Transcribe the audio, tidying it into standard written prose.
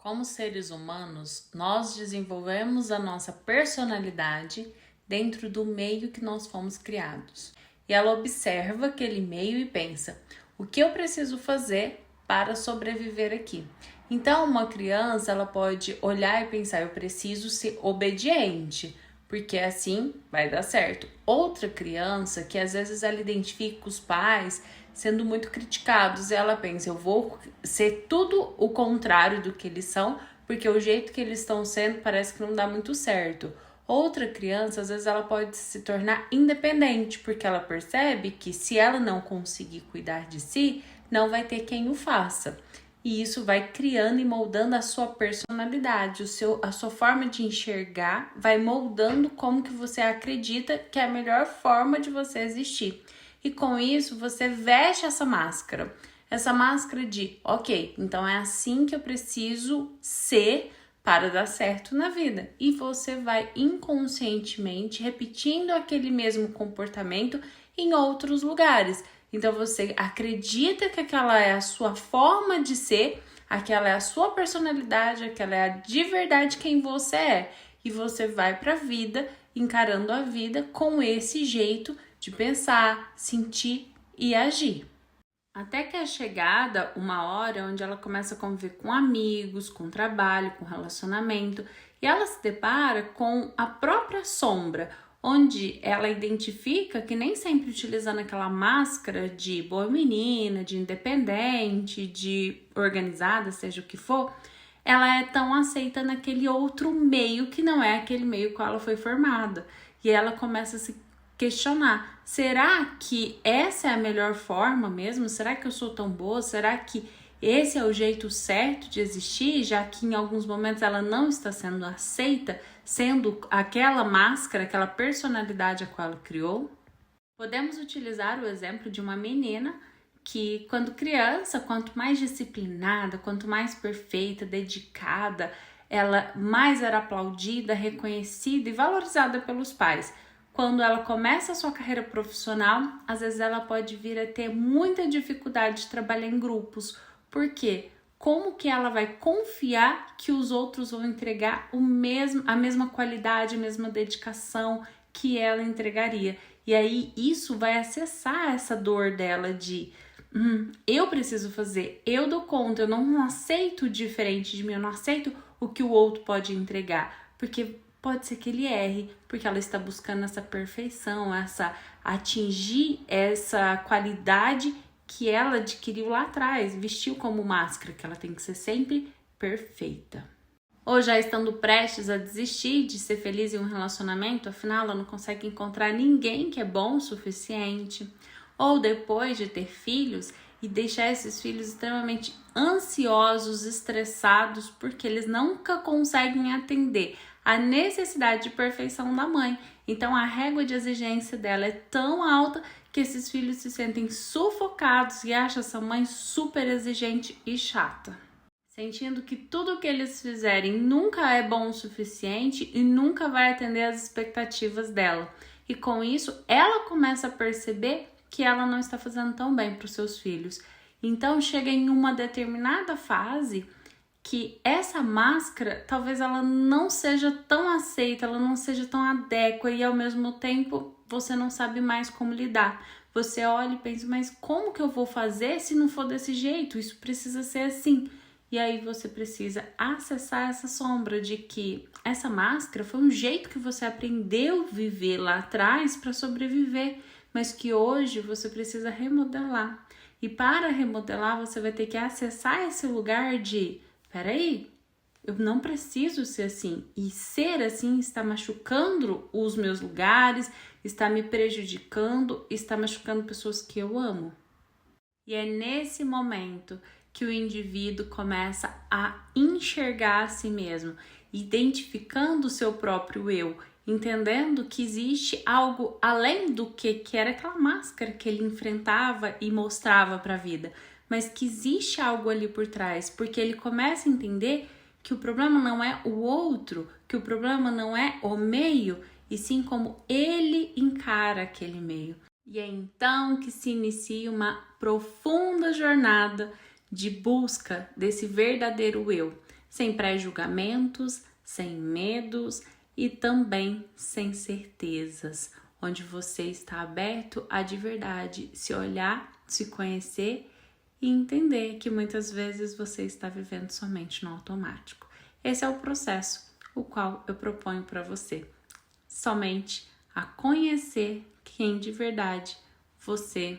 Como seres humanos, nós desenvolvemos a nossa personalidade dentro do meio que nós fomos criados. E ela observa aquele meio e pensa: o que eu preciso fazer para sobreviver aqui? Então, uma criança, ela pode olhar e pensar: eu preciso ser obediente, porque assim vai dar certo. Outra criança, que às vezes ela identifica os pais sendo muito criticados, e ela pensa: eu vou ser tudo o contrário do que eles são, porque o jeito que eles estão sendo parece que não dá muito certo. Outra criança, às vezes, ela pode se tornar independente, porque ela percebe que se ela não conseguir cuidar de si, não vai ter quem o faça. E isso vai criando e moldando a sua personalidade, a sua forma de enxergar, vai moldando como que você acredita que é a melhor forma de você existir. E com isso, você veste essa máscara de, ok, então é assim que eu preciso ser para dar certo na vida. E você vai inconscientemente repetindo aquele mesmo comportamento em outros lugares. Então você acredita que aquela é a sua forma de ser, aquela é a sua personalidade, aquela é de verdade quem você é. E você vai para a vida encarando a vida com esse jeito de pensar, sentir e agir. Até que é chegada uma hora onde ela começa a conviver com amigos, com trabalho, com relacionamento, e ela se depara com a própria sombra, onde ela identifica que nem sempre utilizando aquela máscara de boa menina, de independente, de organizada, seja o que for, ela é tão aceita naquele outro meio que não é aquele meio com ela foi formada. E ela começa a se questionar: será que essa é a melhor forma mesmo? Será que eu sou tão boa? Será que esse é o jeito certo de existir, já que em alguns momentos ela não está sendo aceita, sendo aquela máscara, aquela personalidade a qual ela criou? Podemos utilizar o exemplo de uma menina que, quando criança, quanto mais disciplinada, quanto mais perfeita, dedicada, ela mais era aplaudida, reconhecida e valorizada pelos pais. Quando ela começa a sua carreira profissional, às vezes ela pode vir a ter muita dificuldade de trabalhar em grupos. Por quê? Como que ela vai confiar que os outros vão entregar a mesma qualidade, a mesma dedicação que ela entregaria? E aí isso vai acessar essa dor dela de eu preciso fazer, eu dou conta, eu não aceito diferente de mim, eu não aceito o que o outro pode entregar, porque pode ser que ele erre, porque ela está buscando essa perfeição, atingir essa qualidade que ela adquiriu lá atrás, vestiu como máscara, que ela tem que ser sempre perfeita. Ou já estando prestes a desistir de ser feliz em um relacionamento, afinal ela não consegue encontrar ninguém que é bom o suficiente. Ou depois de ter filhos e deixar esses filhos extremamente ansiosos, estressados, porque eles nunca conseguem atender a necessidade de perfeição da mãe. Então a régua de exigência dela é tão alta que esses filhos se sentem sufocados e acham essa mãe super exigente e chata, sentindo que tudo que eles fizerem nunca é bom o suficiente e nunca vai atender às expectativas dela. E com isso, ela começa a perceber que ela não está fazendo tão bem para os seus filhos. Então, chega em uma determinada fase que essa máscara, talvez ela não seja tão aceita, ela não seja tão adéqua e, ao mesmo tempo, você não sabe mais como lidar. Você olha e pensa: mas como que eu vou fazer se não for desse jeito? Isso precisa ser assim. E aí você precisa acessar essa sombra de que essa máscara foi um jeito que você aprendeu a viver lá atrás para sobreviver, mas que hoje você precisa remodelar. E para remodelar, você vai ter que acessar esse lugar de: peraí, eu não preciso ser assim. E ser assim está machucando os meus lugares, está me prejudicando, está machucando pessoas que eu amo. E é nesse momento que o indivíduo começa a enxergar a si mesmo, identificando o seu próprio eu, entendendo que existe algo além do que era aquela máscara que ele enfrentava e mostrava para a vida, mas que existe algo ali por trás, porque ele começa a entender que o problema não é o outro, que o problema não é o meio, e sim como ele encara aquele meio. E é então que se inicia uma profunda jornada de busca desse verdadeiro eu, sem pré-julgamentos, sem medos e também sem certezas, onde você está aberto a de verdade se olhar, se conhecer e entender que muitas vezes você está vivendo somente no automático. Esse é o processo, o qual eu proponho para você. Somente a conhecer quem de verdade você